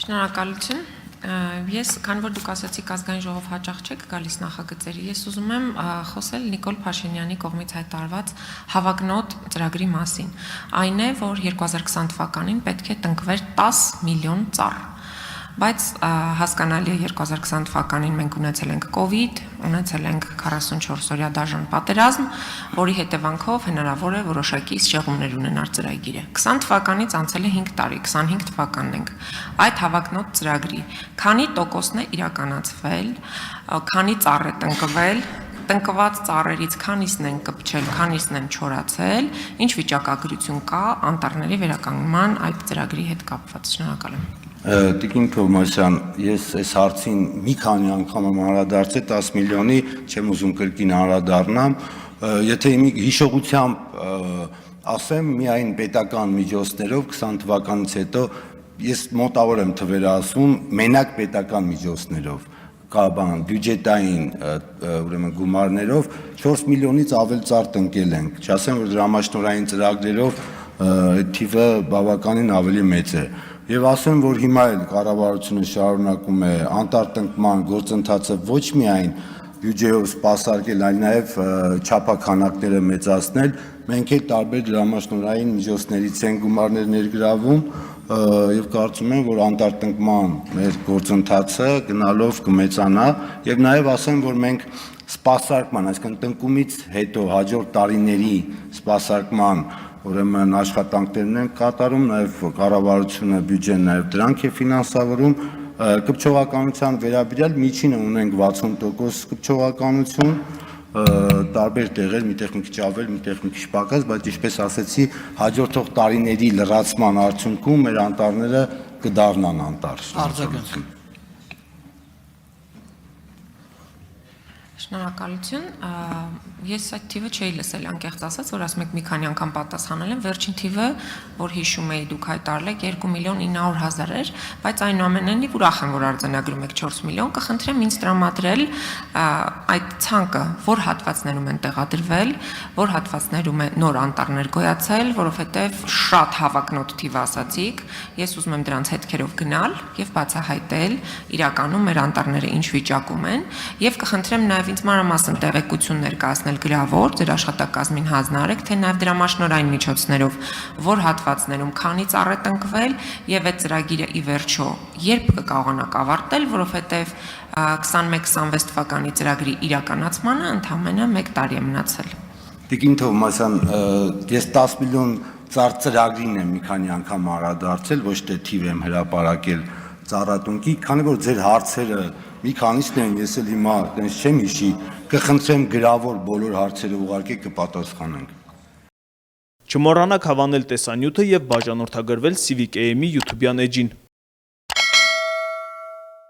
Շնորհակալություն։ Ես, քանի որ դուք ասացիք ազգային ժողով հաճախ չեք գալիս նախագծերի, ես ուզում եմ խոսել Նիկոլ Փաշինյանի կողմից հայտարարված հավակնոտ ծրագրի մասին։ Այն է, որ 2020 թվականին պետք է տնկվեր 10 միլիոն ծառ։ Բայց հասկանալի է 2020 թվականին մենք ունեցել ենք COVID, ունեցել ենք 44-օրյա դաժան պատերազմ, որի հետևանքով հնարավոր է որոշակի շեղումներ ունենալ ծրագիրը։ 20 թվականից անցել է 5 տարի, 25 թվականն ենք։ Այդ հավակնոտ ծրագրի քանի տոկոսն է իրականացվել, քանի ծառ է տնկվել, տնկված ծառերից քանիսն են կպչել, քանիսն են չորացել, ինչ վիճակագրություն կա անտառների վերականգնման այդ ծրագրի հետ կապված։ Շնորհակալ եմ։ Տիկին Թովմասյան, ես այս հարցին մի քանի անգամ եմ անդրադարձել 10 միլիոնի, չեմ ուզում կրկին անդրադառնամ, եթե հիշողությամբ ասեմ, միայն պետական միջոցներով 20 թվականից հետո ես մոտավոր եմ թվերը ասում, մենակ պետական միջոցներով, բյուջետային ուրեմն գումարներով 4 միլիոնից ավել ծառ տնկել ենք, չասեմ, որ դրամաշնորհային ծրագրերով թիվը բավականին ավելի մեծ է։ Եվ ասեմ, որ հիմա էլ կառավարությունը շարունակում է անտառտնկման գործընթացը ոչ միայն բյուջեով սպասարկել, այլ նաև չափաքանակները մեծացնել։ Մենք էլ տարբեր դրամաշնորհային միջոցներից են գումարներ ներգրավում եւ կարծում եմ, որ անտառտնկման մեր գործընթացը գնալով կմեծանա եւ նաև ասեմ, որ մենք սպասարկման, այսինքն տնկումից հետո հաջորդ տարիների սպասարկման ուրեմն աշխատանքներն են կատարում, նաև կառավարությունը բյուջեն նաև դրանք է ֆինանսավորում, կպչողականության վերաբերյալ միջինը ունենք 60% կպչողականություն, տարբեր տեղեր, միտեղ մի քիչ ավել, միտեղ մի քիչ պակաս, բայց ինչպես ասեցի, հաջորդող տարիների լրացման արդյունքում մեր անտառները կդառնան անտառ։ Արձագանք։ Շնորհակալություն։ Ես այդ թիվը չէի լսել, անկեղծ ասած, որ ասում եք մի քանի անգամ պատասխանել եմ, վերջին թիվը, որ հիշում էի դուք հայտարարել եք 2 միլիոն 900 000 էր, բայց այնուամենայնիվ ուրախ եմ, որ արձանագրում եք 4 միլիոն, կխնդրեմ ինձ տրամադրել այդ ցանկը, որ հատվածներում են տեղադրվել, որ հատվածներում է նոր անտառներ գոյացել, որովհետև շատ հավակնոտ թիվ ասացիք, ես ուզում եմ դրանց հետքերով գնալ եւ բացահայտել իրականում մեր անտառները ինչ վիճակում են եւ կխնդրեմ նաեւ ինձ մանրամասն տեղեկություն ներկայացնել գրավոր, ձեր աշխատակազմին հանձնարարեք, թե նաեւ դրամաշնորհային միջոցներով, որ հատվածներում քանի ծառ է տնկվել եւ այդ ծրագիրը ի վերջո երբ կկարողանաք ավարտել, որովհետեւ 21-26 թվականի ծրագրի իրականացմանը ընդամենը 1 տարի է մնացել։ Տիկին Թովմասյան, ես 10 միլիոն ծառ ծրագրին եմ մի քանի անգամ անդրադարձել, ոչ թե թիվ եմ հրապարակել ծառատունկի, քանի որ ձեր հարցերը մի քանիսն են, ես էլ հիմա տենց չեմ հիշի, կխնդրեմ գրավոր բոլոր հարցերը ուղարկեք կպատասխանենք։ Չմոռանաք հավանել տեսանյութը եւ բաժանորդագրվել Civic AM-ի YouTube-յան էջին։